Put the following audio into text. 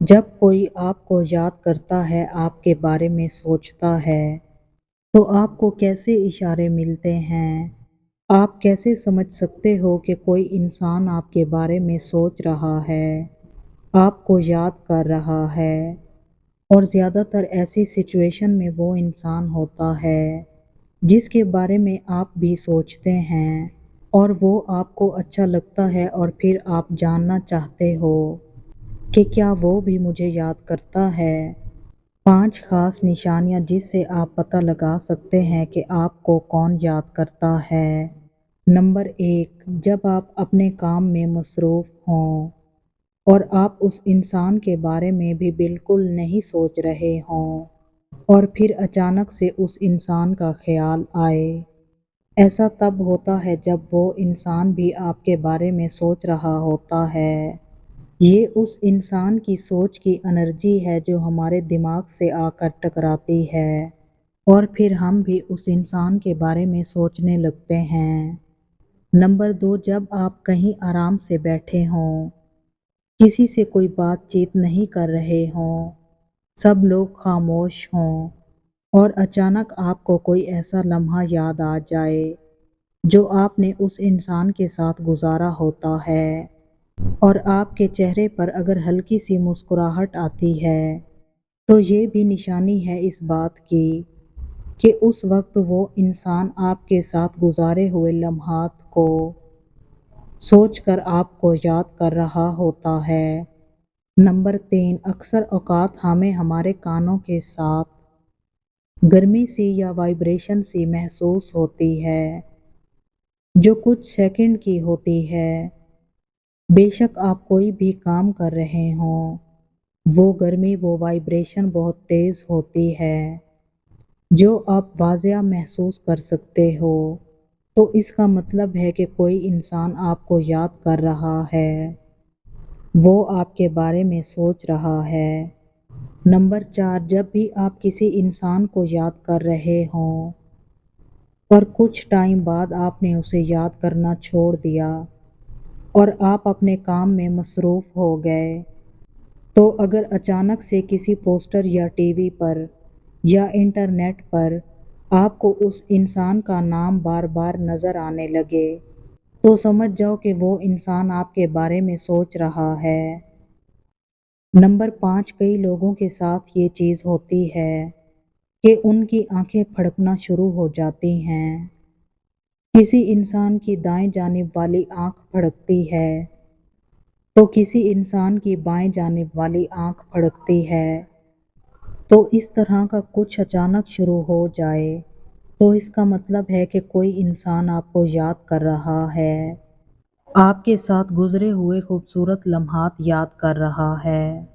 जब कोई आपको याद करता है, आपके बारे में सोचता है, तो आपको कैसे इशारे मिलते हैं? आप कैसे समझ सकते हो कि कोई इंसान आपके बारे में सोच रहा है, आपको याद कर रहा है? और ज़्यादातर ऐसी सिचुएशन में वो इंसान होता है, जिसके बारे में आप भी सोचते हैं और वो आपको अच्छा लगता है और फिर आप जानना चाहते हो कि क्या वो भी मुझे याद करता है। 5 खास निशानियाँ जिससे आप पता लगा सकते हैं कि आपको कौन याद करता है। नंबर 1, जब आप अपने काम में मसरूफ़ हों और आप उस इंसान के बारे में भी बिल्कुल नहीं सोच रहे हों और फिर अचानक से उस इंसान का ख़्याल आए। ऐसा तब होता है जब वो इंसान भी आपके बारे में सोच रहा होता है। ये उस इंसान की सोच की एनर्जी है जो हमारे दिमाग से आकर टकराती है और फिर हम भी उस इंसान के बारे में सोचने लगते हैं। नंबर 2, जब आप कहीं आराम से बैठे हों, किसी से कोई बातचीत नहीं कर रहे हों, सब लोग खामोश हों और अचानक आपको कोई ऐसा लम्हा याद आ जाए जो आपने उस इंसान के साथ गुजारा होता है और आपके चेहरे पर अगर हल्की सी मुस्कुराहट आती है, तो ये भी निशानी है इस बात की कि उस वक्त वो इंसान आपके साथ गुजारे हुए लम्हात को सोचकर आपको याद कर रहा होता है। नंबर 3, अक्सर औक़ात हमें हमारे कानों के साथ गर्मी सी या वाइब्रेशन सी महसूस होती है, जो कुछ सेकंड की होती है। बेशक आप कोई भी काम कर रहे हों, वो गर्मी, वो वाइब्रेशन बहुत तेज़ होती है, जो आप वाज़िया महसूस कर सकते हो। तो इसका मतलब है कि कोई इंसान आपको याद कर रहा है, वो आपके बारे में सोच रहा है। नंबर 4, जब भी आप किसी इंसान को याद कर रहे हों, पर कुछ टाइम बाद आपने उसे याद करना छोड़ दिया और आप अपने काम में मसरूफ़ हो गए, तो अगर अचानक से किसी पोस्टर या टीवी पर या इंटरनेट पर आपको उस इंसान का नाम बार-बार नज़र आने लगे, तो समझ जाओ कि वो इंसान आपके बारे में सोच रहा है। नंबर 5, कई लोगों के साथ ये चीज़ होती है कि उनकी आँखें फड़कना शुरू हो जाती हैं। किसी इंसान की दाएँ जानिब वाली आँख फड़कती है, तो किसी इंसान की बाएँ जानिब वाली आँख फड़कती है। तो इस तरह का कुछ अचानक शुरू हो जाए, तो इसका मतलब है कि कोई इंसान आपको याद कर रहा है, आपके साथ गुज़रे हुए खूबसूरत लम्हात याद कर रहा है।